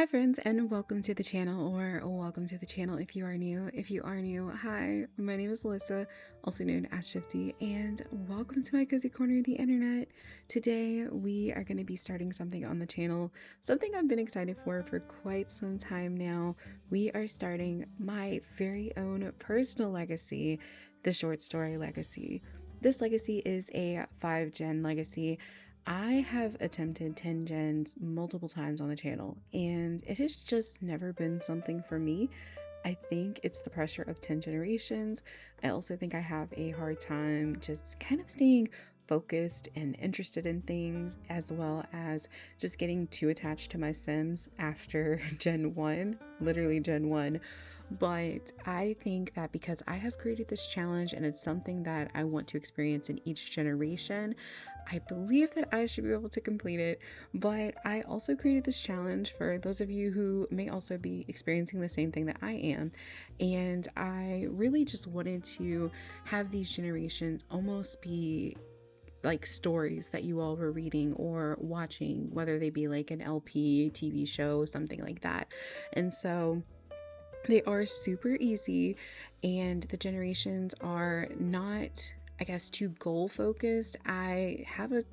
Hi friends, and welcome to the channel, or welcome to the channel if you are new. If you are new, hi, my name is Alyssa, also known as Shiipty, and welcome to my cozy corner of the internet. Today we are going to be starting something on the channel, something I've been excited for quite some time now. We are starting my very own personal legacy, the short story legacy. This legacy is a 5-gen legacy. I have attempted 10 gens multiple times on the channel, and it has just never been something for me. I think it's the pressure of 10 generations. I also think I have a hard time just kind of staying focused and interested in things, as well as just getting too attached to my Sims after Gen 1, literally Gen 1. But I think that because I have created this challenge and it's something that I want to experience in each generation, I believe that I should be able to complete it. But I also created this challenge for those of you who may also be experiencing the same thing that I am. And I really just wanted to have these generations almost be like stories that you all were reading or watching, whether they be like an LP, TV show, something like that. And so they are super easy, and the generations are not, I guess, too goal focused. I have a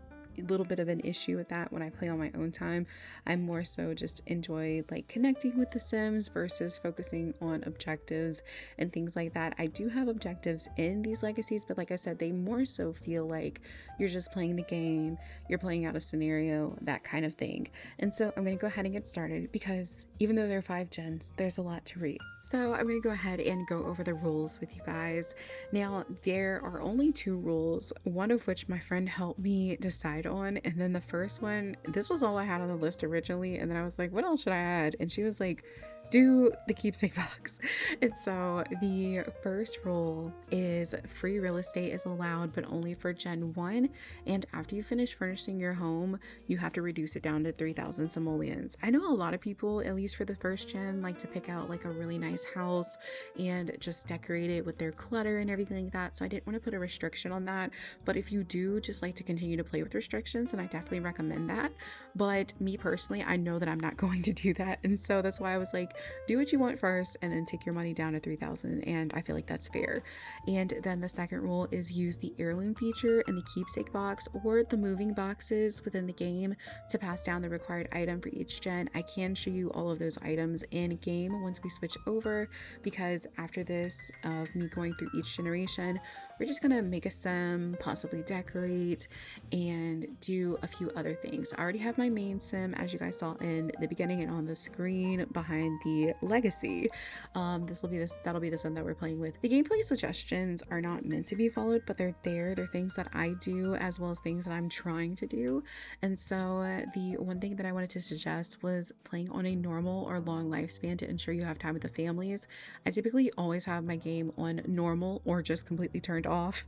little bit of an issue with that when I play on my own time. I more so just enjoy like connecting with the Sims versus focusing on objectives and things like that. I do have objectives in these legacies, but like I said, they more so feel like you're just playing the game, you're playing out a scenario, that kind of thing. And so I'm going to go ahead and get started because even though there are 5 gens, there's a lot to read. So I'm going to go ahead and go over the rules with you guys. Now, there are only 2 rules, one of which my friend helped me decide on, and then the first one, this was all I had on the list originally, and then I was like, what else should I add? And she was like, do the keepsake box. And so the first rule is free real estate is allowed, but only for Gen 1. And after you finish furnishing your home, you have to reduce it down to 3,000 simoleons. I know a lot of people, at least for the first gen, like to pick out like a really nice house and just decorate it with their clutter and everything like that. So I didn't want to put a restriction on that. But if you do just like to continue to play with restrictions, then I definitely recommend that. But me personally, I know that I'm not going to do that. And so that's why I was like, do what you want first and then take your money down to 3,000, and I feel like that's fair. And then the second rule is use the heirloom feature in the keepsake box or the moving boxes within the game to pass down the required item for each gen. I can show you all of those items in game once we switch over, because after this of me going through each generation, we're just gonna make a sim, possibly decorate, and do a few other things. I already have my main sim, as you guys saw in the beginning and on the screen behind the legacy. That'll be the sim that we're playing with. The gameplay suggestions are not meant to be followed, but they're there. They're things that I do as well as things that I'm trying to do. And so the one thing that I wanted to suggest was playing on a normal or long lifespan to ensure you have time with the families. I typically always have my game on normal or just completely turned off,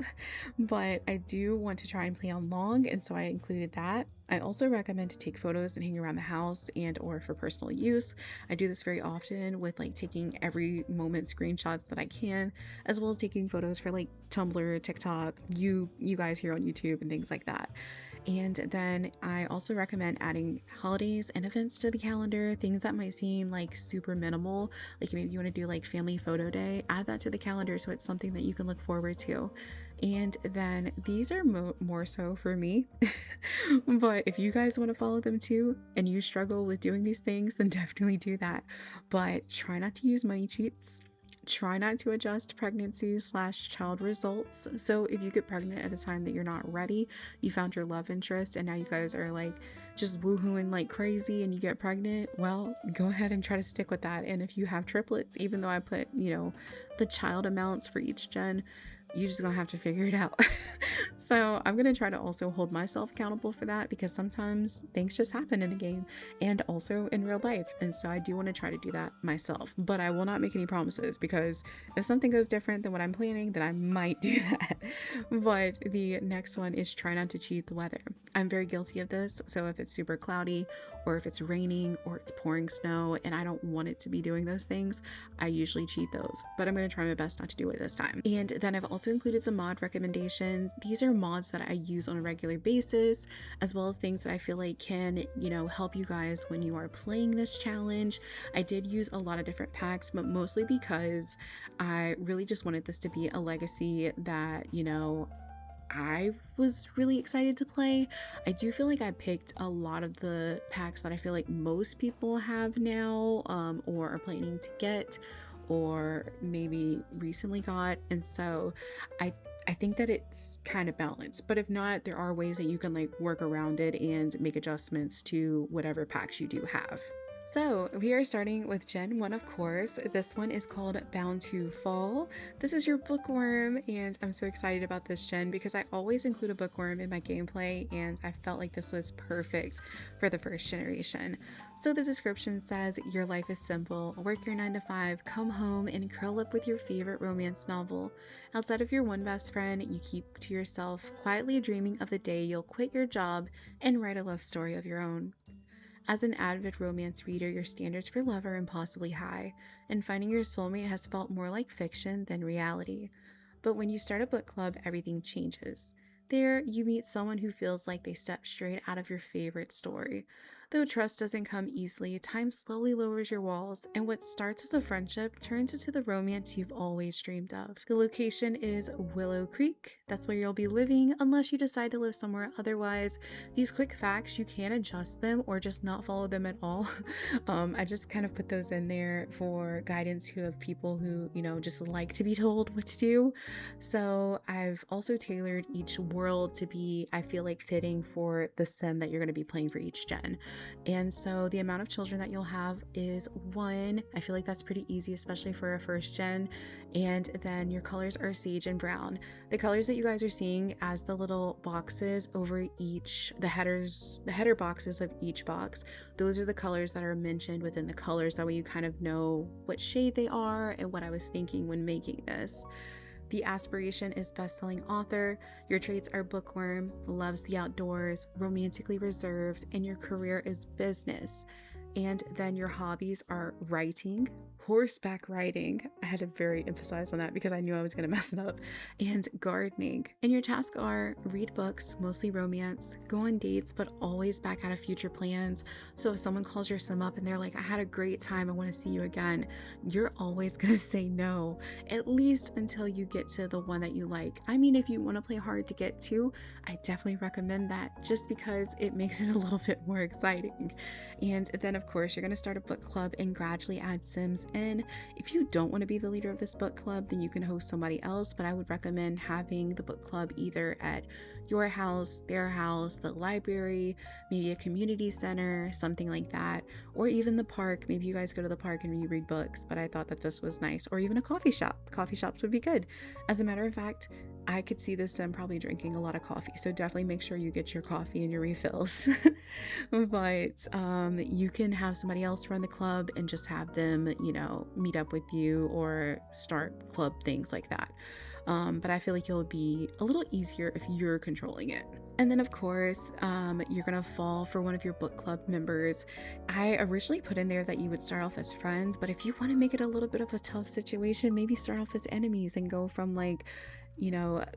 but I do want to try and play on long, and so I included that. I also recommend to take photos and hang around the house and or for personal use. I do this very often with like taking every moment screenshots that I can, as well as taking photos for like Tumblr, TikTok, you guys here on YouTube and things like that. And then I also recommend adding holidays and events to the calendar, things that might seem like super minimal, like maybe you want to do like family photo day, add that to the calendar so it's something that you can look forward to. And then these are more so for me, but if you guys want to follow them too and you struggle with doing these things, then definitely do that. But try not to use money cheats. Try not to adjust pregnancy/child results. So if you get pregnant at a time that you're not ready, you found your love interest and now you guys are like just woohooing like crazy and you get pregnant, well, go ahead and try to stick with that. And if you have triplets, even though I put, the child amounts for each gen, you're just gonna have to figure it out. So I'm gonna try to also hold myself accountable for that, because sometimes things just happen in the game and also in real life. And so I do want to try to do that myself, but I will not make any promises, because if something goes different than what I'm planning, then I might do that. But the next one is try not to cheat the weather. I'm very guilty of this. So if it's super cloudy or if it's raining or it's pouring snow and I don't want it to be doing those things, I usually cheat those, but I'm going to try my best not to do it this time. And then I've also included some mod recommendations. These are mods that I use on a regular basis, as well as things that I feel like can, help you guys when you are playing this challenge. I did use a lot of different packs, but mostly because I really just wanted this to be a legacy that, I was really excited to play. I do feel like I picked a lot of the packs that I feel like most people have now, or are planning to get, or maybe recently got. And so I think that it's kind of balanced, but if not, there are ways that you can like work around it and make adjustments to whatever packs you do have. So we are starting with Gen 1, of course. This one is called Bound to Fall. This is your bookworm, and I'm so excited about this gen because I always include a bookworm in my gameplay, and I felt like this was perfect for the first generation. So the description says, your life is simple, work your 9 to 5, come home and curl up with your favorite romance novel. Outside of your one best friend, you keep to yourself, quietly dreaming of the day you'll quit your job and write a love story of your own. As an avid romance reader, your standards for love are impossibly high, and finding your soulmate has felt more like fiction than reality. But when you start a book club, everything changes. There, you meet someone who feels like they stepped straight out of your favorite story. Though trust doesn't come easily, time slowly lowers your walls, and what starts as a friendship turns into the romance you've always dreamed of. The location is Willow Creek. That's where you'll be living, unless you decide to live somewhere otherwise. These quick facts, you can adjust them or just not follow them at all. I just kind of put those in there for guidance who have people who, just like to be told what to do. So I've also tailored each world to be, I feel like, fitting for the sim that you're going to be playing for each gen. And so the amount of children that you'll have is 1. I feel like that's pretty easy, especially for a first gen. And then your colors are sage and brown. The colors that you guys are seeing as the little boxes over each, the header boxes of each box, those are the colors that are mentioned within the colors. That way you kind of know what shade they are and what I was thinking when making this. The aspiration is best-selling author, your traits are bookworm, loves the outdoors, romantically reserved, and your career is business. And then your hobbies are writing, horseback riding, I had to very emphasize on that because I knew I was going to mess it up, and gardening. And your tasks are read books, mostly romance, go on dates, but always back out of future plans. So if someone calls your sim up and they're like, I had a great time, I want to see you again, you're always going to say no, at least until you get to the one that you like. I mean, if you want to play hard to get to, I definitely recommend that just because it makes it a little bit more exciting. And then of course, you're going to start a book club and gradually add sims in. If you don't want to be the leader of this book club, then you can host somebody else, but I would recommend having the book club either at your house, their house, the library, maybe a community center, something like that, or even the park. Maybe you guys go to the park and you read books, but I thought that this was nice. Or even a coffee shop. Coffee shops would be good. As a matter of fact, I could see this sim probably drinking a lot of coffee, so definitely make sure you get your coffee and your refills. But you can have somebody else run the club and just have them, meet up with you or start club things like that. But I feel like it'll be a little easier if you're controlling it. And then of course, you're gonna fall for one of your book club members. I originally put in there that you would start off as friends, but if you want to make it a little bit of a tough situation, maybe start off as enemies and go from like,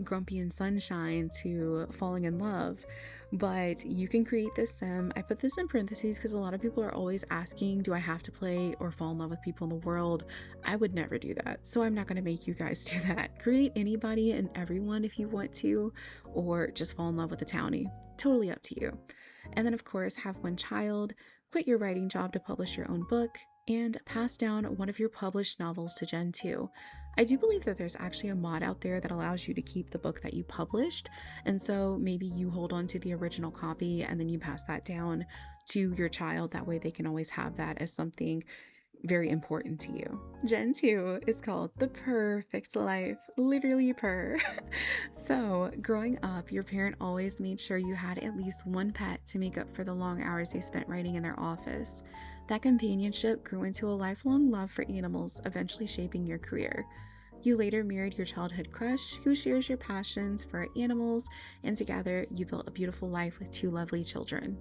grumpy and sunshine to falling in love. But you can create this sim. I put this in parentheses because a lot of people are always asking, do I have to play or fall in love with people in the world? I would never do that, so I'm not going to make you guys do that. Create anybody and everyone if you want to, or just fall in love with a townie. Totally up to you. And then of course, have one child, quit your writing job to publish your own book, and pass down one of your published novels to Gen 2. I do believe that there's actually a mod out there that allows you to keep the book that you published, and so maybe you hold on to the original copy and then you pass that down to your child. That way they can always have that as something very important to you. Gen 2 is called The Perfect Life, literally purr. So growing up, your parent always made sure you had at least one pet to make up for the long hours they spent writing in their office. That companionship grew into a lifelong love for animals, eventually shaping your career. You later married your childhood crush, who shares your passions for animals, and together you built a beautiful life with 2 lovely children.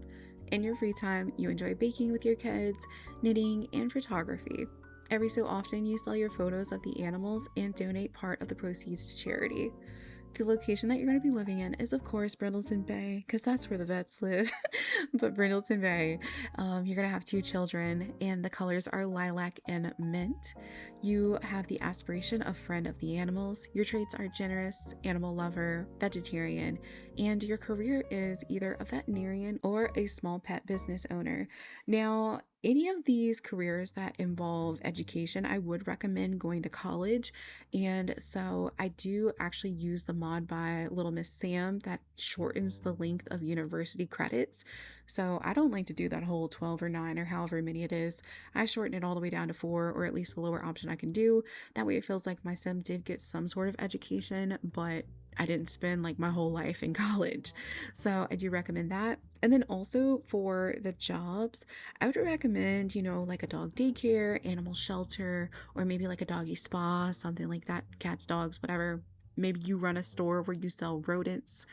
In your free time, you enjoy baking with your kids, knitting, and photography. Every so often, you sell your photos of the animals and donate part of the proceeds to charity. The location that you're going to be living in is, of course, Brindleton Bay, because that's where the vets live. But Brindleton Bay, you're going to have 2 children, and the colors are lilac and mint. You have the aspiration of friend of the animals. Your traits are generous, animal lover, vegetarian, and your career is either a veterinarian or a small pet business owner. Now, any of these careers that involve education, I would recommend going to college. And so I do actually use the mod by Little Miss Sam that shortens the length of university credits. So I don't like to do that whole 12 or 9 or however many it is. I shorten it all the way down to 4, or at least the lower option I can do. That way it feels like my sim did get some sort of education, but I didn't spend like my whole life in college. So I do recommend that. And then also for the jobs, I would recommend, like a dog daycare, animal shelter, or maybe like a doggy spa, something like that, cats, dogs, whatever. Maybe you run a store where you sell rodents,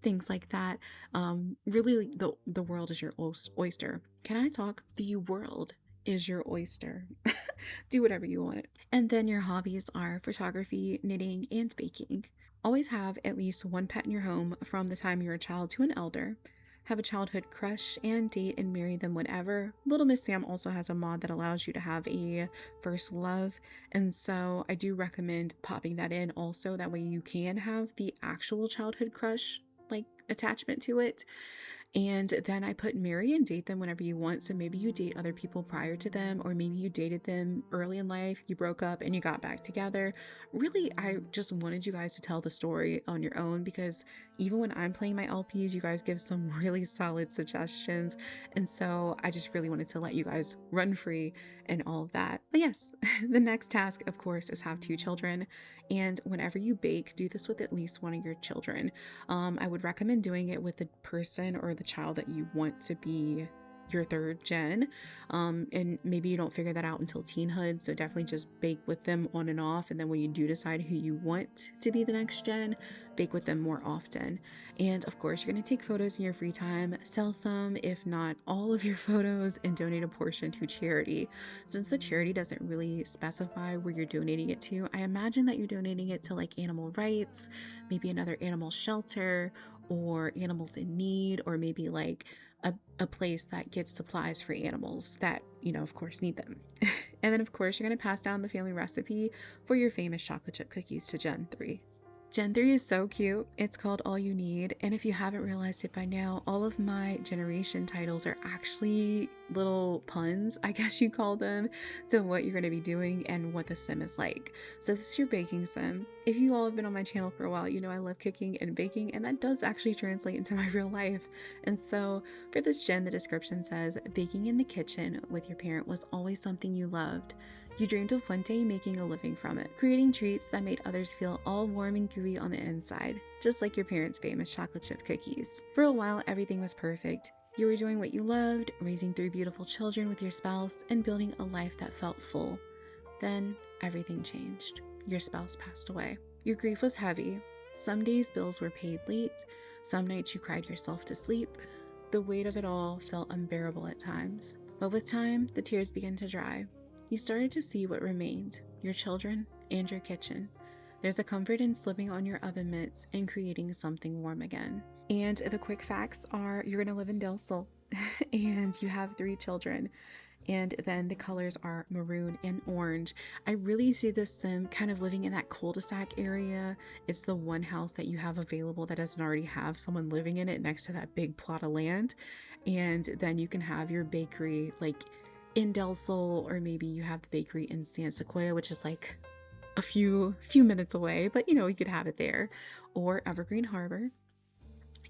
things like that. Really, the world is your oyster. Can I talk? The world is your oyster. Do whatever you want. And then your hobbies are photography, knitting, and baking. Always have at least one pet in your home from the time you're a child to an elder. Have a childhood crush and date and marry them whenever. Little Miss Sam also has a mod that allows you to have a first love. And so I do recommend popping that in also. That way you can have the actual childhood crush like attachment to it. And then I put marry and date them whenever you want. So maybe you date other people prior to them, or maybe you dated them early in life, you broke up and you got back together. Really, I just wanted you guys to tell the story on your own, because even when I'm playing my LPs, you guys give some really solid suggestions. And so I just really wanted to let you guys run free and all of that. But yes, the next task, of course, is have 2 children. And whenever you bake, do this with at least one of your children. I would recommend doing it with the person or the child that you want to be your 3rd gen. And maybe you don't figure that out until teenhood. So definitely just bake with them on and off. And then when you do decide who you want to be the next gen, bake with them more often. And of course, you're going to take photos in your free time, sell some, if not all of your photos, and donate a portion to charity. Since the charity doesn't really specify where you're donating it to, I imagine that you're donating it to like animal rights, maybe another animal shelter, or animals in need, or maybe like a place that gets supplies for animals that, of course, need them. And then, of course, you're going to pass down the family recipe for your famous chocolate chip cookies to Gen 3. Gen 3 is so cute. It's called All You Need. And if you haven't realized it by now, all of my generation titles are actually little puns, I guess you call them, to what you're going to be doing and what the sim is like. So this is your baking sim. If you all have been on my channel for a while, you know I love cooking and baking, and that does actually translate into my real life. And so for this gen, the description says, baking in the kitchen with your parent was always something you loved. You dreamed of one day making a living from it, creating treats that made others feel all warm and gooey on the inside, just like your parents' famous chocolate chip cookies. For a while, everything was perfect. You were doing what you loved, raising 3 beautiful children with your spouse, and building a life that felt full. Then, everything changed. Your spouse passed away. Your grief was heavy. Some days bills were paid late. Some nights you cried yourself to sleep. The weight of it all felt unbearable at times. But with time, the tears began to dry. You started to see what remained, your children and your kitchen. There's a comfort in slipping on your oven mitts and creating something warm again. And the quick facts are, you're going to live in Del Sol and you have 3 children. And then the colors are maroon and orange. I really see this sim kind of living in that cul-de-sac area. It's the one house that you have available that doesn't already have someone living in it next to that big plot of land. And then you can have your bakery like in Del Sol, or maybe you have the bakery in San Sequoia, which is like a few minutes away, but you could have it there, or Evergreen Harbor.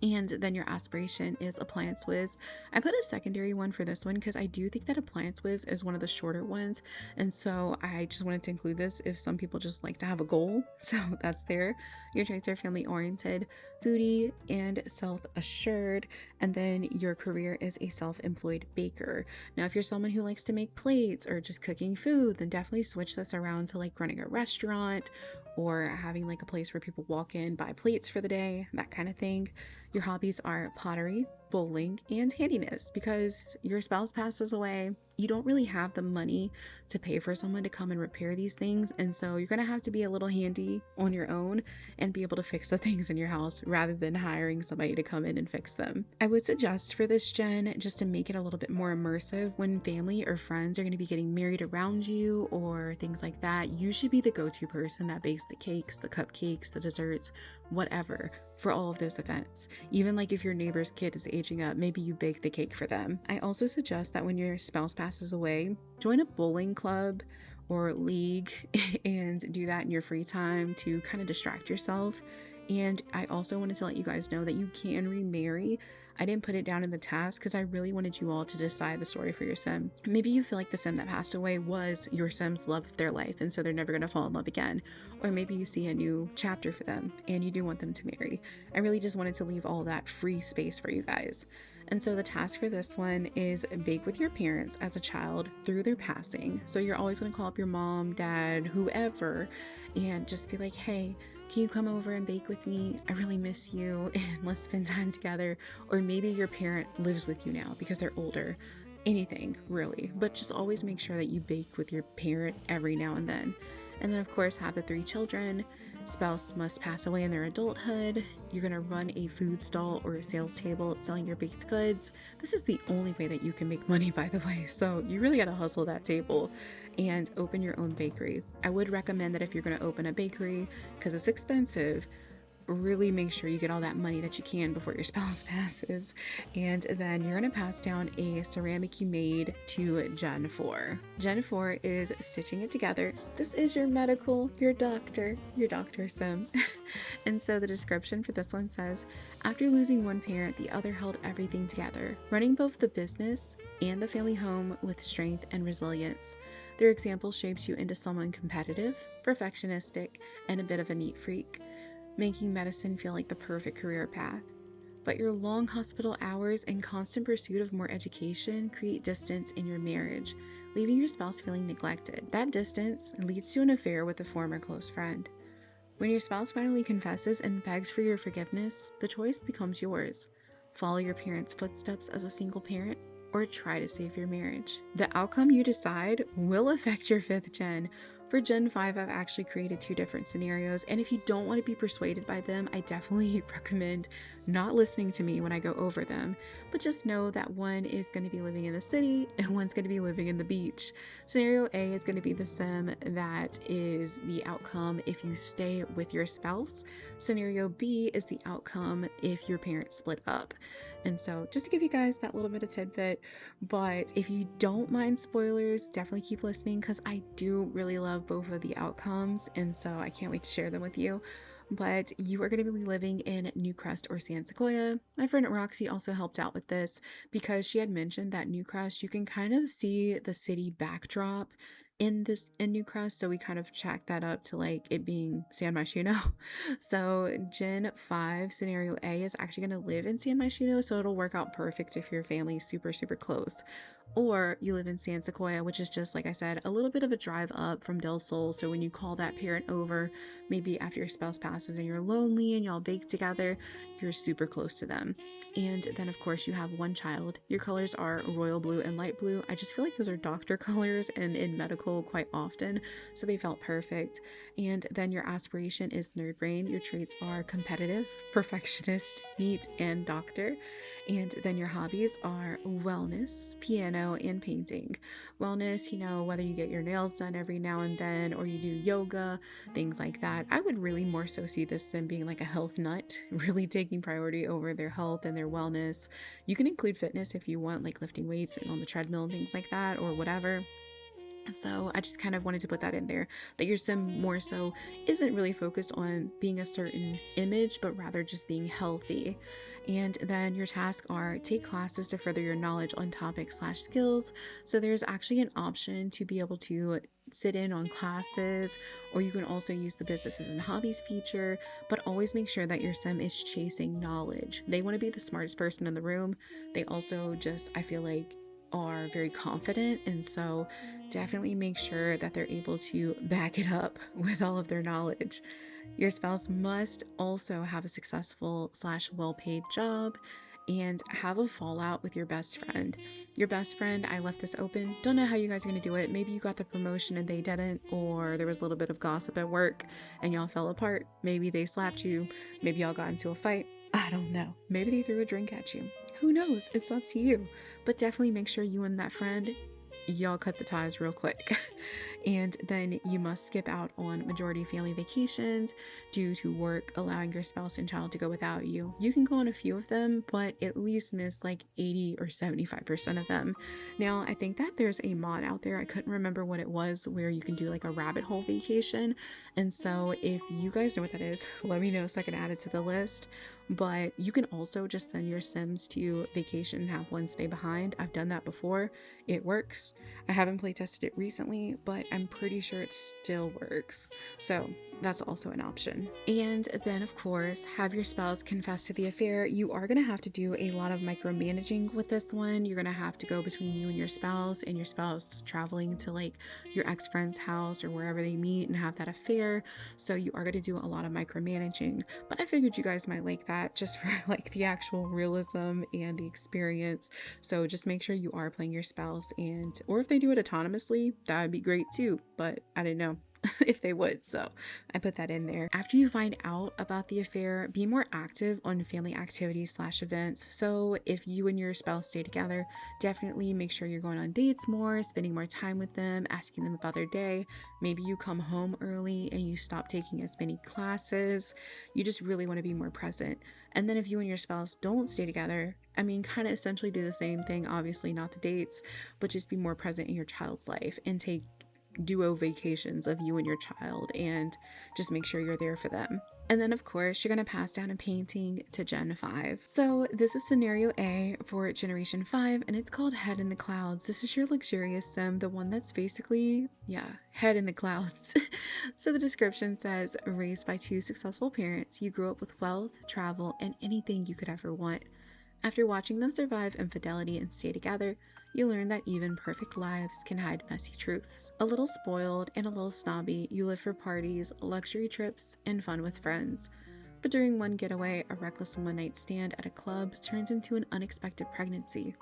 And then your aspiration is Appliance Whiz. I put a secondary one for this one because I do think that Appliance Whiz is one of the shorter ones. And so I just wanted to include this if some people just like to have a goal. So that's there. Your traits are family oriented, foodie, and self-assured. And then your career is a self-employed baker. Now, if you're someone who likes to make plates or just cooking food, then definitely switch this around to like running a restaurant or having like a place where people walk in, buy plates for the day, that kind of thing. Your hobbies are pottery, bowling, and handiness. Because your spouse passes away, you don't really have the money to pay for someone to come and repair these things, and so you're gonna have to be a little handy on your own and be able to fix the things in your house rather than hiring somebody to come in and fix them. I would suggest for this gen, just to make it a little bit more immersive, when family or friends are going to be getting married around you or things like that, you should be the go-to person that bakes the cakes, the cupcakes, the desserts, whatever, for all of those events. Even like if your neighbor's kid is aging up, maybe you bake the cake for them. I also suggest that when your spouse passes away, join a bowling club or league and do that in your free time to kind of distract yourself. And I also wanted to let you guys know that you can remarry. I didn't put it down in the task because I really wanted you all to decide the story for your sim. Maybe you feel like the sim that passed away was your sim's love of their life, and so they're never going to fall in love again. Or maybe you see a new chapter for them and you do want them to marry. I really just wanted to leave all that free space for you guys. And so the task for this one is bake with your parents as a child through their passing. So you're always going to call up your mom, dad, whoever, and just be like, hey, can you come over and bake with me? I really miss you and let's spend time together. Or maybe your parent lives with you now because they're older. Anything, really. But just always make sure that you bake with your parent every now and then. And then, of course, have the 3 children. Spouse must pass away in their adulthood. You're going to run a food stall or a sales table selling your baked goods. This is the only way that you can make money, by the way. So you really got to hustle that table and open your own bakery. I would recommend that if you're going to open a bakery, because it's expensive, really make sure you get all that money that you can before your spouse passes. And then you're going to pass down a ceramic you made to Gen 4. Gen 4 is stitching it together. This is your medical, your doctor sim. And so the description for this one says, after losing one parent, the other held everything together, running both the business and the family home with strength and resilience. Their example shapes you into someone competitive, perfectionistic, and a bit of a neat freak, making medicine feel like the perfect career path. But your long hospital hours and constant pursuit of more education create distance in your marriage, leaving your spouse feeling neglected. That distance leads to an affair with a former close friend. When your spouse finally confesses and begs for your forgiveness, the choice becomes yours. Follow your parents' footsteps as a single parent, or try to save your marriage. The outcome you decide will affect your 5th gen. For Gen 5, I've actually created 2 different scenarios, and if you don't want to be persuaded by them, I definitely recommend not listening to me when I go over them, but just know that one is going to be living in the city and one's going to be living in the beach. Scenario A is going to be the sim that is the outcome if you stay with your spouse. Scenario B is the outcome if your parents split up. And so just to give you guys that little bit of tidbit, but if you don't mind spoilers, definitely keep listening because I do really love both of the outcomes, and so I can't wait to share them with you. But you are going to be living in New Crest or San Sequoia. My friend Roxy also helped out with this because she had mentioned that New Crest, you can kind of see the city backdrop in New Crest, so we kind of chalked that up to like it being San Myshuno. So Gen 5 scenario A is actually going to live in San Myshuno, so it'll work out perfect if your family is super close. Or you live in San Sequoia, which is just, like I said, a little bit of a drive up from Del Sol. So when you call that parent over, maybe after your spouse passes and you're lonely and y'all bake together, you're super close to them. And then, of course, you have one child. Your colors are royal blue and light blue. I just feel like those are doctor colors and in medical quite often, so they felt perfect. And then your aspiration is nerd brain. Your traits are competitive, perfectionist, neat, and doctor. And then your hobbies are wellness, piano, and painting. Wellness, whether you get your nails done every now and then or you do yoga, things like that. I would really more so see this than being like a health nut, really taking priority over their health and their wellness. You can include fitness if you want, like lifting weights and on the treadmill and things like that or whatever. So I just kind of wanted to put that in there, that your sim more so isn't really focused on being a certain image, but rather just being healthy. And then your tasks are take classes to further your knowledge on topics/skills. So there's actually an option to be able to sit in on classes, or you can also use the businesses and hobbies feature, but always make sure that your sim is chasing knowledge. They want to be the smartest person in the room. They also just, I feel like, are very confident, and so definitely make sure that they're able to back it up with all of their knowledge. Your spouse must also have a successful / well-paid job and have a fallout with your best friend. Your best friend, I left this open. Don't know how you guys are gonna do it. Maybe you got the promotion and they didn't, or there was a little bit of gossip at work and y'all fell apart. Maybe they slapped you. Maybe y'all got into a fight. I don't know. Maybe they threw a drink at you. Who knows? It's up to you. But definitely make sure you and that friend, y'all cut the ties real quick. And then you must skip out on majority family vacations due to work, allowing your spouse and child to go without you. You can go on a few of them, but at least miss like 80 or 75% of them. Now, I think that there's a mod out there, I couldn't remember what it was, where you can do like a rabbit hole vacation. And so if you guys know what that is, let me know so I can add it to the list. But you can also just send your Sims to vacation and have one stay behind. I've done that before. It works. I haven't play tested it recently, but I'm pretty sure it still works. So that's also an option. And then of course, have your spouse confess to the affair. You are gonna have to do a lot of micromanaging with this one. You're gonna have to go between you and your spouse traveling to like your ex-friend's house or wherever they meet and have that affair. So you are gonna do a lot of micromanaging, but I figured you guys might like that just for like the actual realism and the experience. So just make sure you are playing your spouse, and or if they do it autonomously, that would be great too, but I didn't know if they would, so I put that in there. After you find out about the affair, be more active on family activities / events. So if you and your spouse stay together, definitely make sure you're going on dates more, spending more time with them, asking them about their day. Maybe you come home early and you stop taking as many classes. You just really want to be more present. And then if you and your spouse don't stay together, I mean, kind of essentially do the same thing, obviously not the dates, but just be more present in your child's life and take duo vacations of you and your child and just make sure you're there for them. And then of course, you're going to pass down a painting to Gen 5. So this is scenario A for Generation 5 and it's called Head in the Clouds. This is your luxurious sim, the one that's basically, head in the clouds. So the description says, raised by 2 successful parents, you grew up with wealth, travel, and anything you could ever want. After watching them survive infidelity and stay together, you learn that even perfect lives can hide messy truths. A little spoiled and a little snobby, you live for parties, luxury trips, and fun with friends. But during one getaway, a reckless one-night stand at a club turns into an unexpected pregnancy.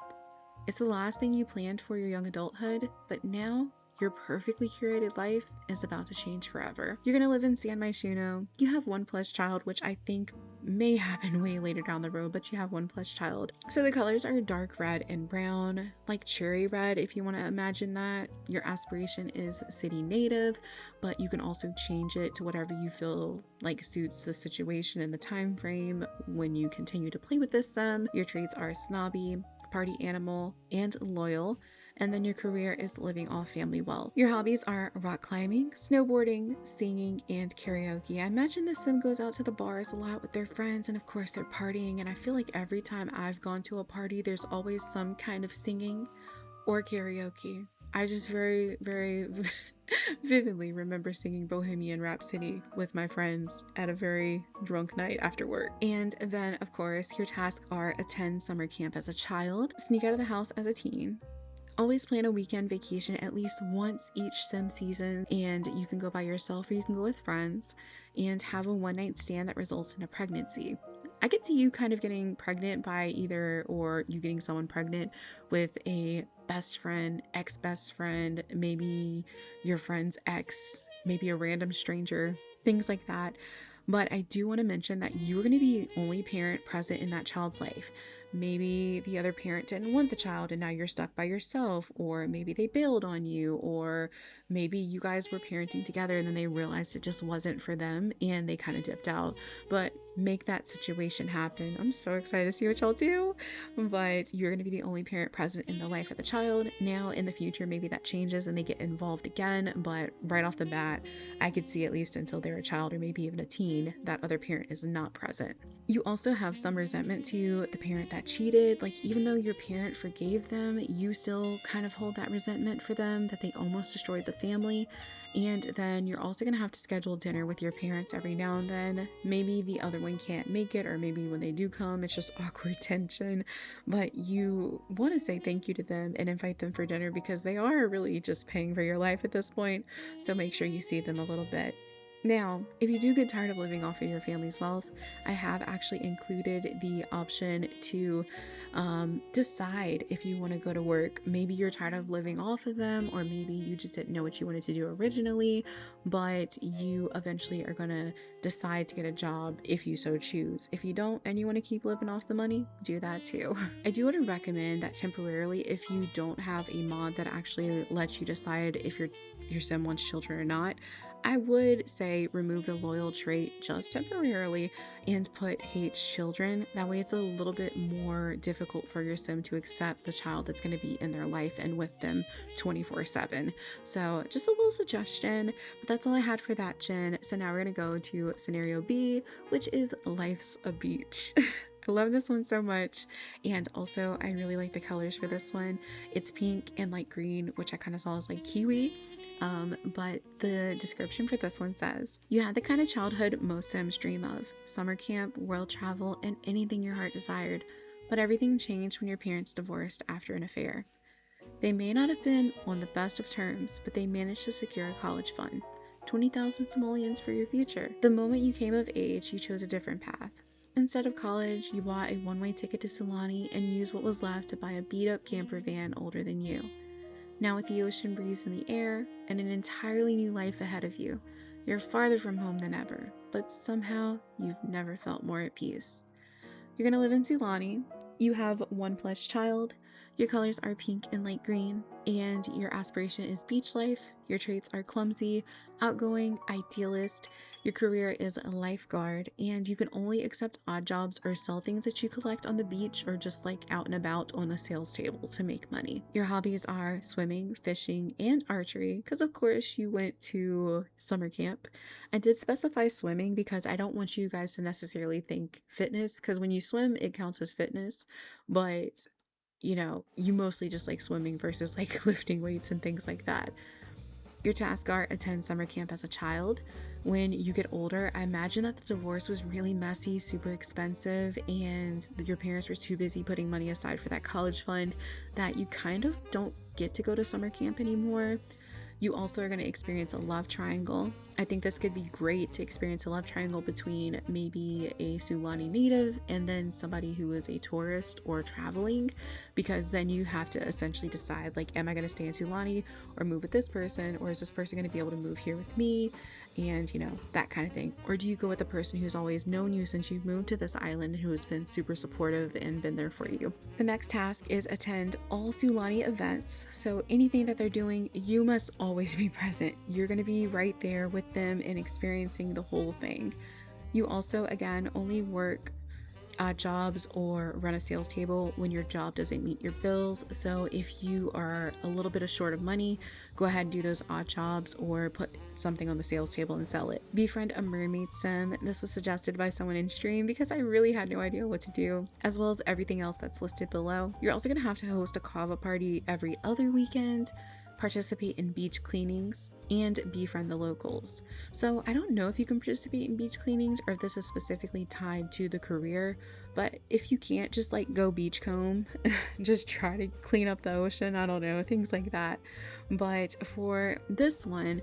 It's the last thing you planned for your young adulthood, but now your perfectly curated life is about to change forever. You're gonna live in San Myshuno. You have 1+ child, which I think may happen way later down the road, but you have 1+ child. So the colors are dark red and brown, like cherry red if you want to imagine that. Your aspiration is city native, but you can also change it to whatever you feel like suits the situation and the time frame when you continue to play with this sim. Your traits are snobby, party animal, and loyal. And then your career is living off family wealth. Your hobbies are rock climbing, snowboarding, singing, and karaoke. I imagine the sim goes out to the bars a lot with their friends, and of course they're partying, and I feel like every time I've gone to a party, there's always some kind of singing or karaoke. I just very, very vividly remember singing Bohemian Rhapsody with my friends at a very drunk night after work. And then, of course, your tasks are attend summer camp as a child, sneak out of the house as a teen, always plan a weekend vacation at least once each sim season, and you can go by yourself or you can go with friends, and have a one-night stand that results in a pregnancy. I could see you kind of getting pregnant by either, or you getting someone pregnant with a best friend, ex-best friend, maybe your friend's ex, maybe a random stranger, things like that. But I do want to mention that you're going to be the only parent present in that child's life. Maybe the other parent didn't want the child and now you're stuck by yourself, or maybe they bailed on you, or maybe you guys were parenting together and then they realized it just wasn't for them and they kind of dipped out. But make that situation happen. I'm so excited to see what y'all do. But you're going to be the only parent present in the life of the child. Now in the future, maybe that changes and they get involved again, but right off the bat, I could see at least until they're a child or maybe even a teen, that other parent is not present. You also have some resentment to the parent that cheated. Like, even though your parent forgave them, you still kind of hold that resentment for them, that they almost destroyed the family. And then you're also gonna have to schedule dinner with your parents every now and then. Maybe the other one can't make it, or maybe when they do come, it's just awkward tension. But you want to say thank you to them and invite them for dinner because they are really just paying for your life at this point. So make sure you see them a little bit. Now, if you do get tired of living off of your family's wealth, I have actually included the option to decide if you want to go to work. Maybe you're tired of living off of them, or maybe you just didn't know what you wanted to do originally, but you eventually are going to decide to get a job if you so choose. If you don't and you want to keep living off the money, do that too. I do want to recommend that temporarily, if you don't have a mod that actually lets you decide if your sim wants children or not, I would say remove the loyal trait just temporarily and put hates children. That way it's a little bit more difficult for your sim to accept the child that's going to be in their life and with them 24/7. So just a little suggestion, but that's all I had for that gen. So now we're going to go to scenario B, which is life's a beach. I love this one so much, and also I really like the colors for this one. It's pink and light green, which I kind of saw as like kiwi, but the description for this one says, you had the kind of childhood most sims dream of: summer camp, world travel, and anything your heart desired, but everything changed when your parents divorced after an affair. They may not have been on the best of terms, but they managed to secure a college fund, 20,000 simoleons for your future. The moment you came of age, you chose a different path. Instead of college, you bought a one-way ticket to Sulani and used what was left to buy a beat-up camper van older than you. Now with the ocean breeze in the air and an entirely new life ahead of you, you're farther from home than ever, but somehow you've never felt more at peace. You're gonna live in Sulani, you have one pledged child, your colors are pink and light green, and your aspiration is beach life. Your traits are clumsy, outgoing, idealist. Your career is a lifeguard, and you can only accept odd jobs or sell things that you collect on the beach or just like out and about on a sales table to make money. Your hobbies are swimming, fishing, and archery, because of course you went to summer camp. I did specify swimming because I don't want you guys to necessarily think fitness, because when you swim, it counts as fitness, but you know, you mostly just like swimming versus like lifting weights and things like that. Your tasks are: attend summer camp as a child. When you get older, I imagine that the divorce was really messy, super expensive, and your parents were too busy putting money aside for that college fund that you kind of don't get to go to summer camp anymore. You also are going to experience a love triangle. I think this could be great to experience a love triangle between maybe a Sulani native and then somebody who is a tourist or traveling, because then you have to essentially decide, like, am I going to stay in Sulani or move with this person, or is this person going to be able to move here with me, and you know, that kind of thing. Or do you go with the person who's always known you since you moved to this island and who has been super supportive and been there for you? The next task is attend all Sulani events. So anything that they're doing, you must always be present. You're going to be right there with them and experiencing the whole thing. You also, again, only work jobs or run a sales table when your job doesn't meet your bills. So if you are a little bit short of money, go ahead and do those odd jobs or put something on the sales table and sell it. Befriend a mermaid sim. This was suggested by someone in stream because I really had no idea what to do, as well as everything else that's listed below. You're also going to have to host a kava party every other weekend, participate in beach cleanings, and befriend the locals. So I don't know if you can participate in beach cleanings or if this is specifically tied to the career, but if you can't, just like go beachcomb, just try to clean up the ocean, I don't know, things like that. But for this one,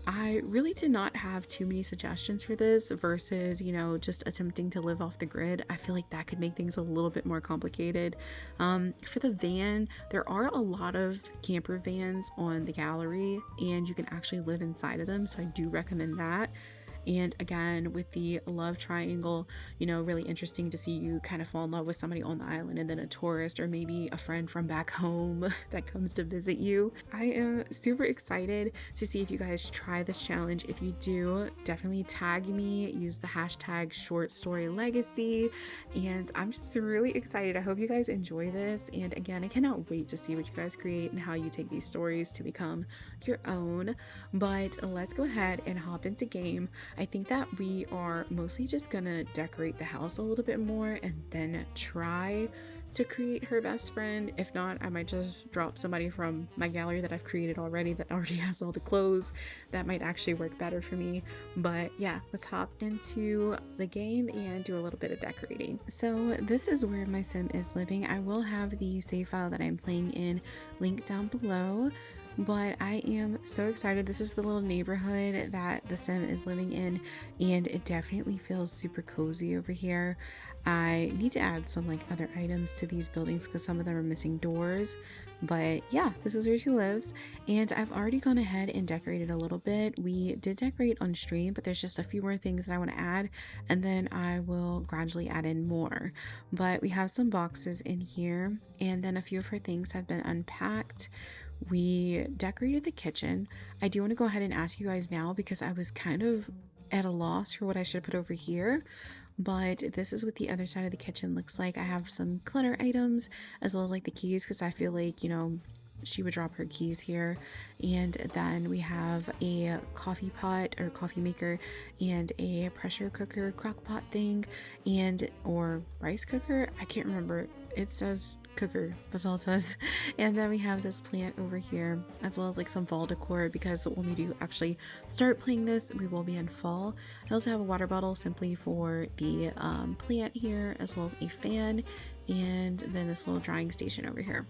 I really did not have too many suggestions for this versus, you know, just attempting to live off the grid. I feel like that could make things a little bit more complicated. For the van, there are a lot of camper vans on the gallery and you can actually live inside of them, so I do recommend that. And again, with the love triangle, you know, really interesting to see you kind of fall in love with somebody on the island and then a tourist or maybe a friend from back home that comes to visit you. I am super excited to see if you guys try this challenge. If you do, definitely tag me, use the hashtag #ShortStoryLegacy, and I'm just really excited. I hope you guys enjoy this, and again, I cannot wait to see what you guys create and how you take these stories to become your own. But let's go ahead and hop into game. I think that we are mostly just gonna decorate the house a little bit more and then try to create her best friend. If not, I might just drop somebody from my gallery that I've created already that already has all the clothes. That might actually work better for me. But yeah, let's hop into the game and do a little bit of decorating. So this is where my sim is living. I will have the save file that I'm playing in linked down below. but I am so excited. This is the little neighborhood that the Sim is living in, and it definitely feels super cozy over here. I need to add some like other items to these buildings because some of them are missing doors, but yeah, this is where she lives. And I've already gone ahead and decorated a little bit. We did decorate on stream, but there's just a few more things that I want to add, and then I will gradually add in more. But we have some boxes in here, and then a few of her things have been unpacked. We decorated the kitchen. I do want to go ahead and ask you guys now because I was kind of at a loss for what I should put over here, but this is what the other side of the kitchen looks like. I have some clutter items as well as like the keys because I feel like, you know, she would drop her keys here. And then we have a coffee pot or coffee maker and a pressure cooker crock pot thing, and or rice cooker, I can't remember. It says cooker, that's all it says. And then we have this plant over here as well as like some fall decor because when we do actually start playing this, we will be in fall. I also have a water bottle simply for the plant here, as well as a fan, and then this little drying station over here.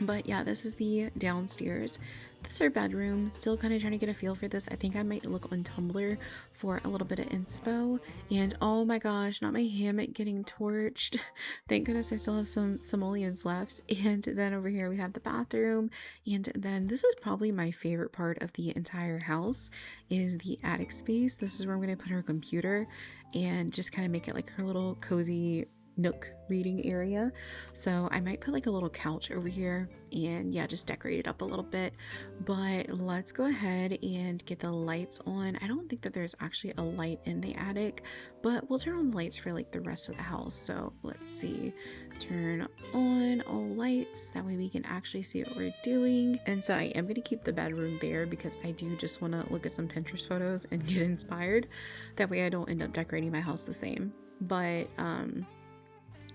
But yeah, this is the downstairs. This is our bedroom. Still kind of trying to get a feel for this. I think I might look on Tumblr for a little bit of inspo. And oh my gosh, not my hammock getting torched. Thank goodness I still have some simoleons left. And then over here we have the bathroom. And then this is probably my favorite part of the entire house is the attic space. This is where I'm going to put her computer and just kind of make it like her little cozy nook reading area. So I might put like a little couch over here and yeah, just decorate it up a little bit. But let's go ahead and get the lights on. I don't think that there's actually a light in the attic, but we'll turn on the lights for like the rest of the house. So let's see, turn on all lights, that way we can actually see what we're doing. And so I am going to keep the bedroom bare because I do just want to look at some Pinterest photos and get inspired. That way I don't end up decorating my house the same. But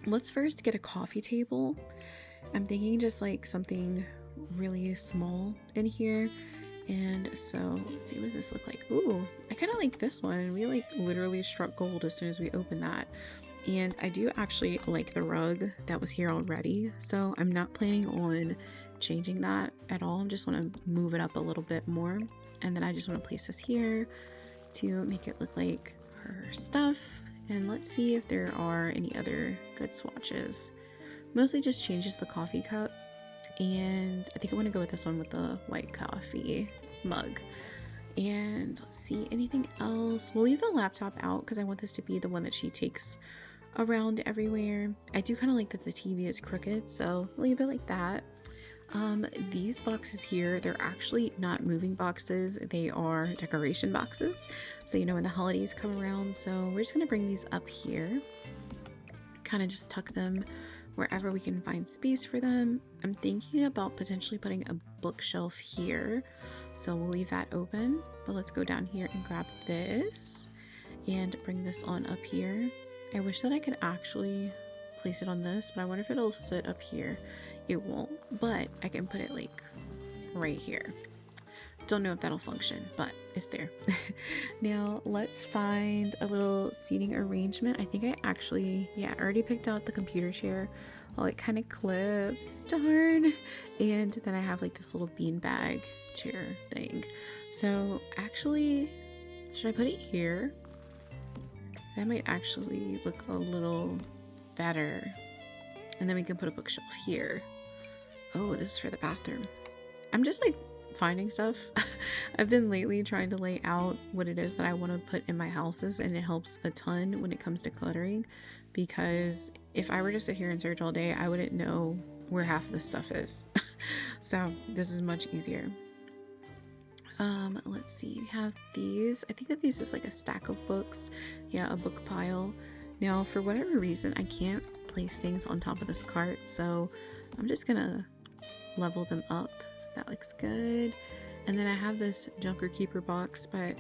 let's first get a coffee table. I'm thinking just like something really small in here. And so let's see, what does this look like? Ooh, I kind of like this one. We like literally struck gold as soon as we opened that. And I do actually like the rug that was here already, so I'm not planning on changing that at all. I just want to move it up a little bit more, and then I just want to place this here to make it look like her stuff. And let's see if there are any other good swatches. Mostly just changes the coffee cup, and I think I want to go with this one with the white coffee mug. And let's see, anything else? We'll leave the laptop out because I want this to be the one that she takes around everywhere. I do kind of like that the TV is crooked, so leave it like that. These boxes here, they're actually not moving boxes, they are decoration boxes, so you know when the holidays come around. So we're just gonna bring these up here, kind of just tuck them wherever we can find space for them. I'm thinking about potentially putting a bookshelf here, so we'll leave that open. But let's go down here and grab this and bring this on up here. I wish that I could actually place it on this, but I wonder if it'll sit up here. It won't, but I can put it like right here. Don't know if that'll function, but it's there. Now let's find a little seating arrangement. I think I actually, yeah, I already picked out the computer chair. Oh, it kind of clips, darn. And then I have like this little beanbag chair thing. So actually, should I put it here? That might actually look a little better. And then we can put a bookshelf here. Oh, this is for the bathroom. I'm just like finding stuff. I've been lately trying to lay out what it is that I want to put in my houses, and it helps a ton when it comes to cluttering, because if I were to sit here and search all day, I wouldn't know where half of the stuff is. So this is much easier. Let's see, we have these. I think that these is like a stack of books. Yeah, a book pile. Now, for whatever reason, I can't place things on top of this cart, so I'm just gonna level them up. That looks good. And then I have this Junker Keeper box, but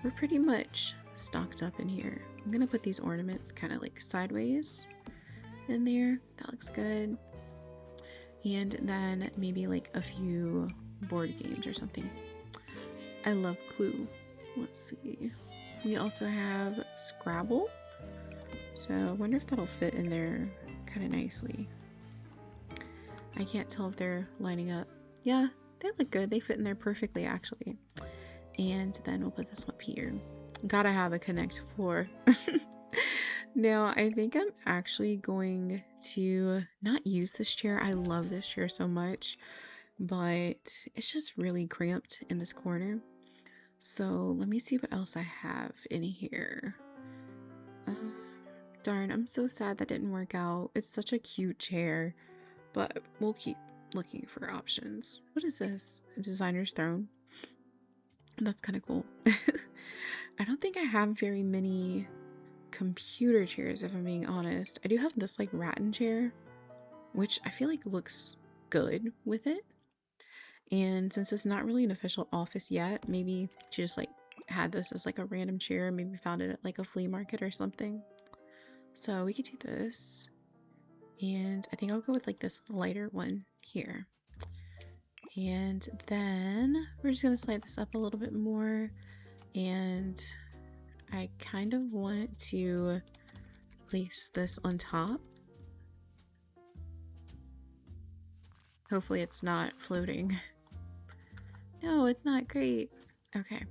we're pretty much stocked up in here. I'm gonna put these ornaments kind of like sideways in there. That looks good. And then maybe like a few board games or something. I love Clue. Let's see. We also have Scrabble. So I wonder if that'll fit in there kind of nicely. I can't tell if they're lining up. Yeah, They look good. They fit in there perfectly, actually. And then we'll put this one up here. Gotta have a Connect 4. Now, I think I'm actually going to not use this chair. I love this chair so much, but it's just really cramped in this corner. So let me see what else I have in here. Darn, I'm so sad that didn't work out. It's such a cute chair, but we'll keep looking for options. What is this? A designer's throne? That's kind of cool. I don't think I have very many computer chairs, if I'm being honest. I do have this like rattan chair, which I feel like looks good with it. And since it's not really an official office yet, maybe she just like had this as like a random chair, maybe found it at like a flea market or something. So we could do this. And I think I'll go with like this lighter one here. And then we're just going to slide this up a little bit more. And I kind of want to place this on top. Hopefully it's not floating. No, it's not great. Okay.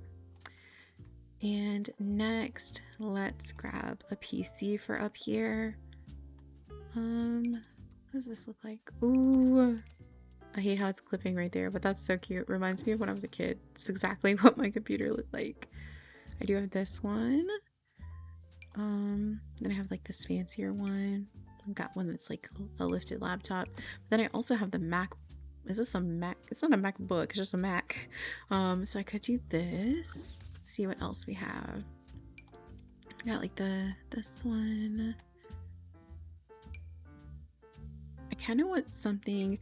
And next, let's grab a PC for up here. What does this look like? Ooh, I hate how it's clipping right there, but that's so cute. Reminds me of when I was a kid. It's exactly what my computer looked like. I do have this one. Then I have like this fancier one. I've got one that's like a lifted laptop. But then I also have the Mac. Is this a Mac? It's not a MacBook, it's just a Mac. So I could do this. Let's see what else we have. I got like this one. I kind of want something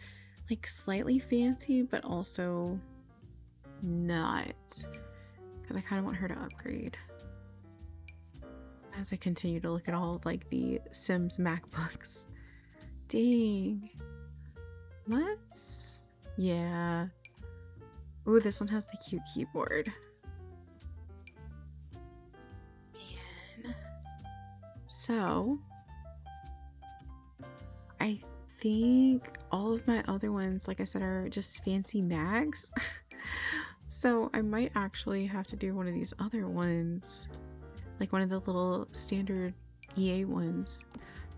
like slightly fancy, but also not, because I kind of want her to upgrade. As I continue to look at all of like the Sims MacBooks. Dang. Let's, yeah. Ooh, this one has the cute keyboard. Man. So, I think all of my other ones, like I said, are just fancy Macs. So I might actually have to do one of these other ones. Like one of the little standard EA ones.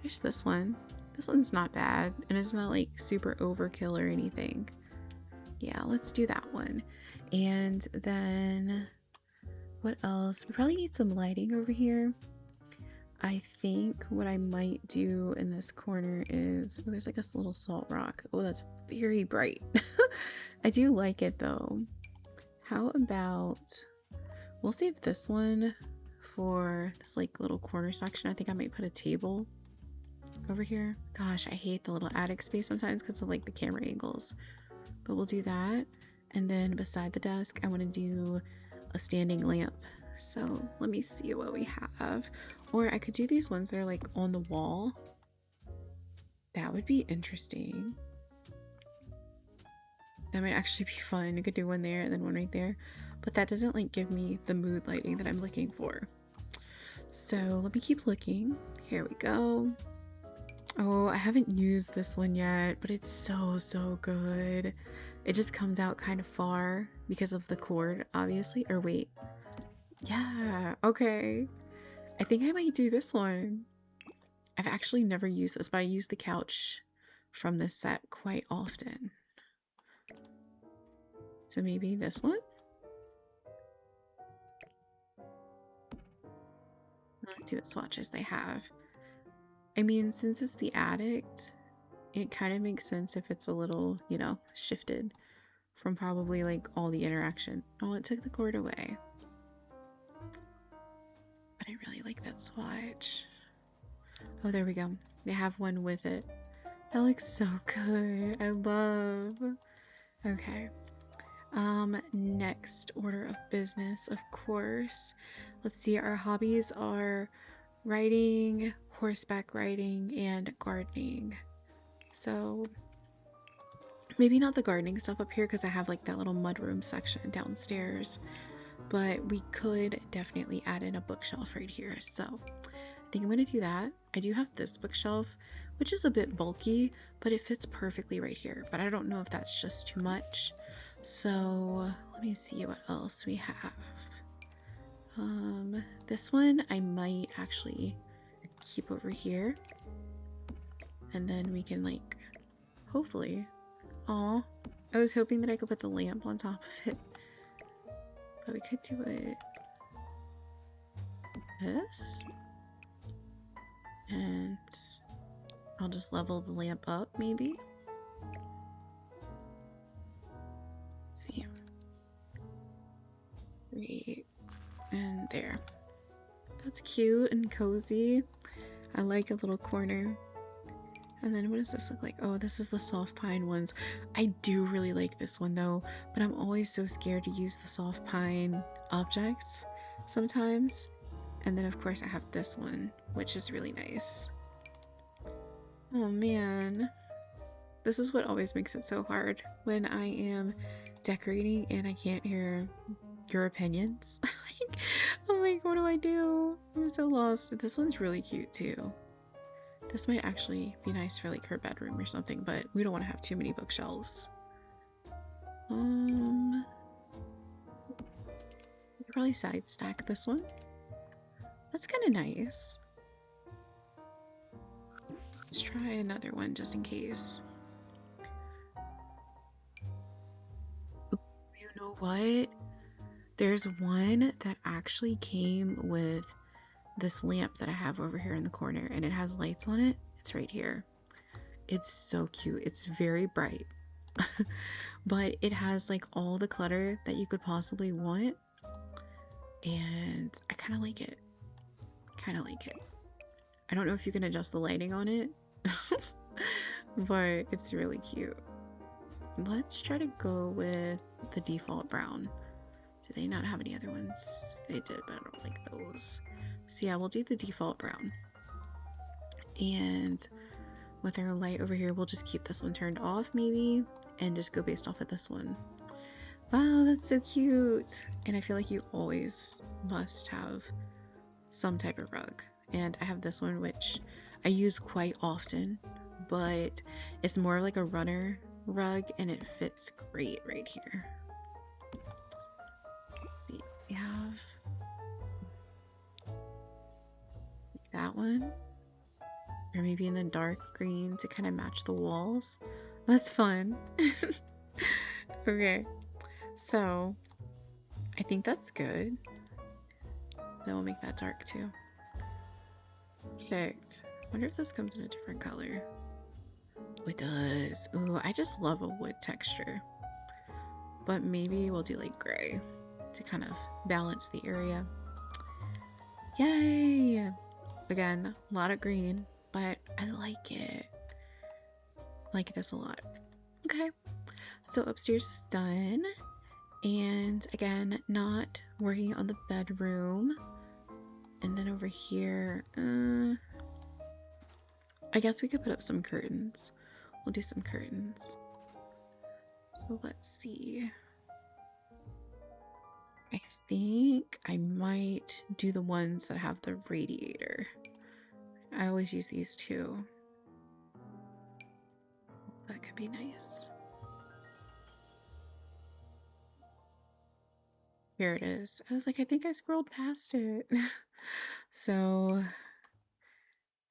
There's this one. This one's not bad, and it's not like super overkill or anything. Yeah, let's do that one. And then what else? We probably need some lighting over here. I think what I might do in this corner is, oh, there's like a little salt rock. Oh, that's very bright. I do like it though. How about, we'll save this one for this like little corner section. I think I might put a table over here. Gosh, I hate the little attic space sometimes because of like the camera angles, but we'll do that. And then beside the desk, I want to do a standing lamp. So let me see what we have. Or I could do these ones that are like on the wall. That would be interesting. That might actually be fun. You could do one there and then one right there, but that doesn't like give me the mood lighting that I'm looking for. So let me keep looking. Here we go. Oh, I haven't used this one yet, but it's so good. It just comes out kind of far because of the cord, obviously. Or wait. Yeah, okay. I think I might do this one. I've actually never used this, but I use the couch from this set quite often. So maybe this one? Let's see what swatches they have. I mean, since it's the addict, it kind of makes sense if it's a little, you know, shifted from probably like all the interaction. Oh, it took the cord away. But I really like that swatch. Oh, there we go. They have one with it. That looks so good. I love. Okay. Next order of business, of course. Let's see, our hobbies are writing, horseback riding, and gardening. So maybe not the gardening stuff up here because I have like that little mudroom section downstairs, but we could definitely add in a bookshelf right here. So I think I'm going to do that. I do have this bookshelf, which is a bit bulky, but it fits perfectly right here. But I don't know if that's just too much. So let me see what else we have. This one I might actually keep over here, and then we can like hopefully. Aw, I was hoping that I could put the lamp on top of it, but we could do it this, and I'll just level the lamp up maybe. Let's see, right, and there. That's cute and cozy. I like a little corner. And then what does this look like? Oh, this is the soft pine ones. I do really like this one though, but I'm always so scared to use the soft pine objects sometimes. And then of course I have this one, which is really nice. Oh man, this is what always makes it so hard when I am decorating and I can't hear your opinions. I'm like, what do I do? I'm so lost. This one's really cute too. This might actually be nice for like her bedroom or something, but we don't want to have too many bookshelves. We could probably side stack this one. That's kind of nice. Let's try another one just in case. You know what? There's one that actually came with this lamp that I have over here in the corner, and it has lights on it. It's right here. It's so cute. It's very bright, but it has like all the clutter that you could possibly want, and I kind of like it. I don't know if you can adjust the lighting on it, but it's really cute. Let's try to go with the default brown. Do they not have any other ones? They did, but I don't like those. So yeah, we'll do the default brown. And with our light over here, we'll just keep this one turned off maybe, and just go based off of this one. Wow, that's so cute. And I feel like you always must have some type of rug. And I have this one, which I use quite often, but it's more like a runner rug, and it fits great right here. We have that one, or maybe in the dark green to kind of match the walls. That's fun. Okay, so I think that's good. Then we'll make that dark too. Perfect. I wonder if this comes in a different color. Oh, it does. Ooh, I just love a wood texture, but maybe we'll do like gray to kind of balance the area. Yay! Again, a lot of green, but I like it. I like this a lot. Okay, so upstairs is done, and again, not working on the bedroom. And then over here, I guess we could put up some curtains. We'll do some curtains. So let's see. I think I might do the ones that have the radiator. I always use these too. That could be nice. Here it is. I was like, I think I scrolled past it. So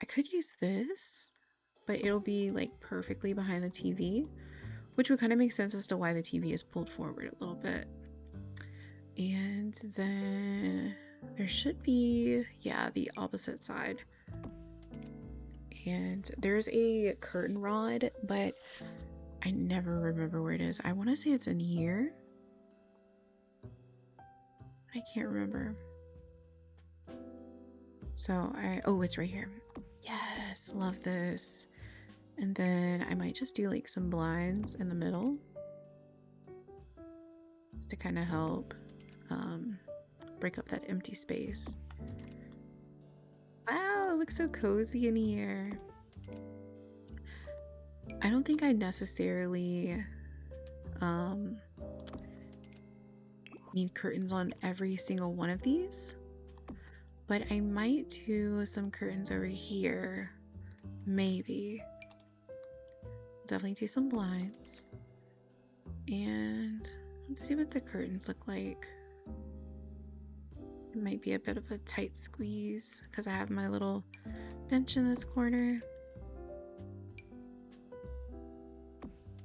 I could use this, but it'll be like perfectly behind the TV, which would kind of make sense as to why the TV is pulled forward a little bit. And then there should be, yeah, the opposite side. And there's a curtain rod, but I never remember where it is. I want to say it's in here. I can't remember. So oh, it's right here. Yes, love this. And then I might just do like some blinds in the middle, just to kind of help break up that empty space. Wow, it looks so cozy in here. I don't think I necessarily need curtains on every single one of these, but I might do some curtains over here. Maybe. Definitely do some blinds. And Let's see what the curtains look like. It might be a bit of a tight squeeze because I have my little bench in this corner.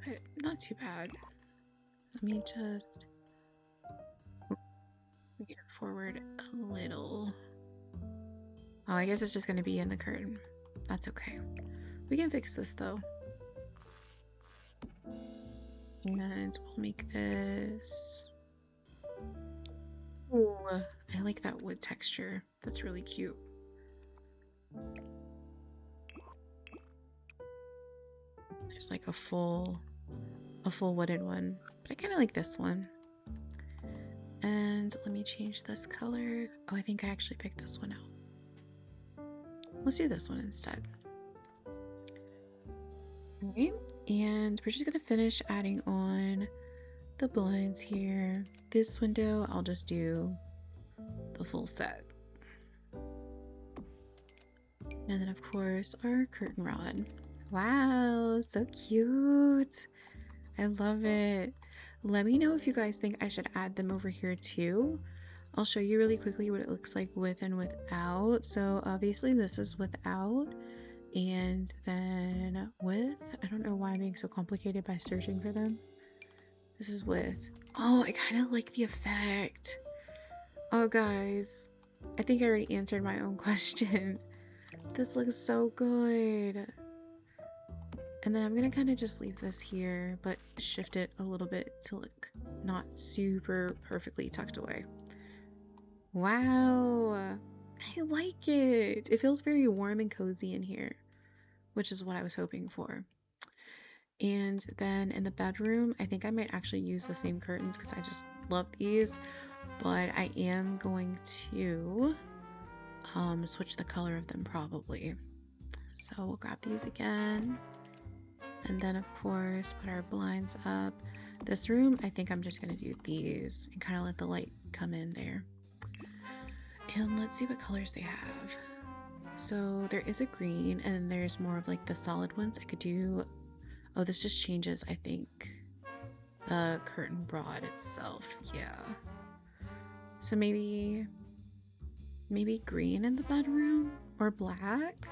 But not too bad. Let me just get it forward a little. Oh, I guess it's just going to be in the curtain. That's okay. We can fix this though. And we'll make this. Ooh, I like that wood texture. That's really cute. There's like a full wooden one, but I kind of like this one. And let me change this color. Oh, I think I actually picked this one out. Let's do this one instead. All right, and we're just gonna finish adding on the blinds here. This window, I'll just do the full set. And then of course our curtain rod. Wow, so cute. I love it. Let me know if you guys think I should add them over here too. I'll show you really quickly what it looks like with and without. So obviously this is without, and then with. I don't know why I'm being so complicated by searching for them. This is with. Oh, I kind of like the effect. Oh guys, I think I already answered my own question. This looks so good. And then I'm gonna kind of just leave this here, but shift it a little bit to look not super perfectly tucked away. Wow, I like it. It feels very warm and cozy in here, which is what I was hoping for. And then in the bedroom, I think I might actually use the same curtains because I just love these, but I am going to switch the color of them probably. So we'll grab these again. And then of course put our blinds up. This room, I think I'm just gonna do these and kind of let the light come in there. And let's see what colors they have. So there is a green and there's more of like the solid ones. I could do, oh, this just changes, I think, the curtain rod itself. Yeah. So maybe green in the bedroom or black.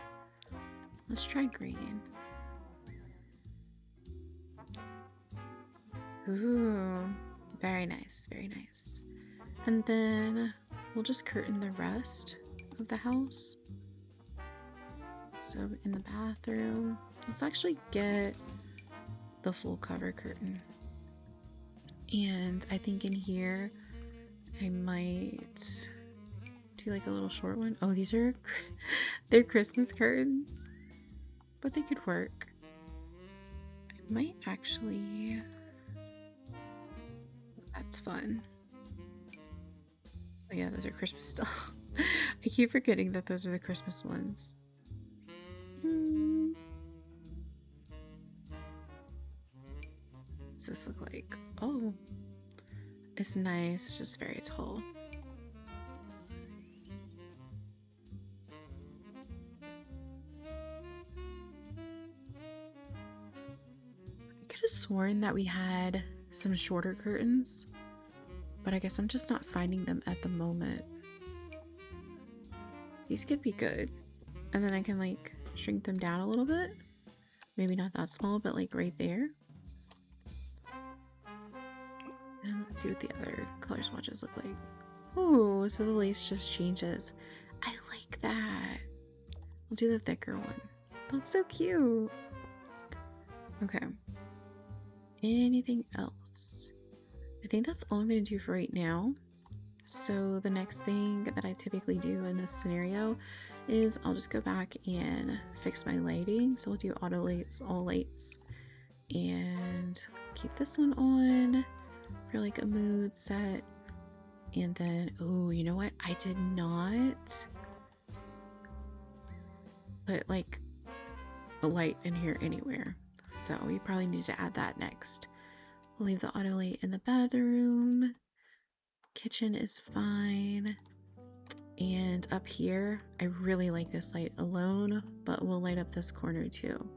Let's try green. Ooh, very nice, very nice. And then we'll just curtain the rest of the house. So in the bathroom, let's actually get the full cover curtain. And I think in here, I might do like a little short one. Oh, these are, they're Christmas curtains, but they could work. I might actually, that's fun. Oh yeah, those are Christmas still. I keep forgetting that those are the Christmas ones. What's this look like? Oh, it's nice. It's just very tall. I could have sworn that we had some shorter curtains, but I guess I'm just not finding them at the moment. These could be good. And then I can like shrink them down a little bit. Maybe not that small, but like right there. And let's see what the other color swatches look like. Oh, so the lace just changes. I like that. We'll do the thicker one. That's so cute. Okay. Anything else? I think that's all I'm going to do for right now. So the next thing that I typically do in this scenario is I'll just go back and fix my lighting. So we'll do auto lights, all lights, and keep this one on for like a mood set. And then, oh, you know what? I did not put like a light in here anywhere. So we probably need to add that next. We'll leave the auto light in the bedroom. Kitchen is fine. And up here, I really like this light alone, but we'll light up this corner too.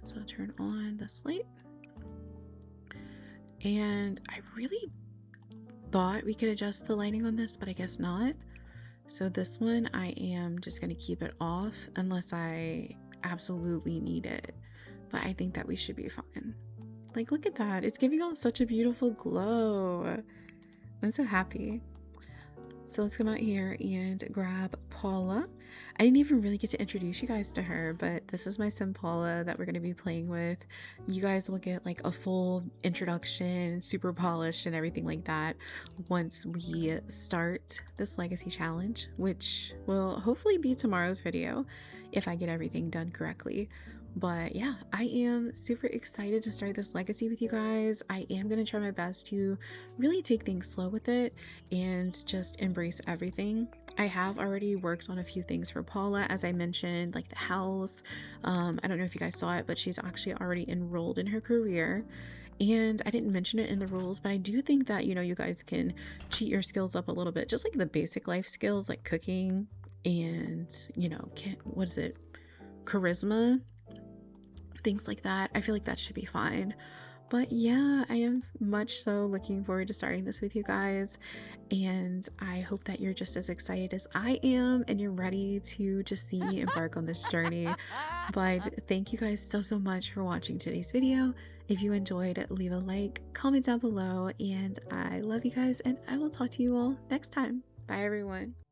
So I'll turn on this light. And I really thought we could adjust the lighting on this, but I guess not. So this one, I am just going to keep it off unless I absolutely need it. But I think that we should be fine. Like, look at that. It's giving off such a beautiful glow. I'm so happy. So let's come out here and grab Paula. I didn't even really get to introduce you guys to her, but this is my sim Paula that we're going to be playing with. You guys will get like a full introduction, super polished and everything like that once we start this legacy challenge, which will hopefully be tomorrow's video if I get everything done correctly. But yeah, I am super excited to start this legacy with you guys. I am going to try my best to really take things slow with it and just embrace everything. I have already worked on a few things for Paula, as I mentioned, like the house. I don't know if you guys saw it, but she's actually already enrolled in her career. And I didn't mention it in the rules, but I do think that, you know, you guys can cheat your skills up a little bit, just like the basic life skills like cooking and, you know, what is it? Charisma. Things like that. I feel like that should be fine. But yeah, I am much so looking forward to starting this with you guys, and I hope that you're just as excited as I am and you're ready to just see me embark on this journey. But thank you guys so much for watching today's video. If you enjoyed, leave a like, comment down below, and I love you guys, and I will talk to you all next time. Bye everyone.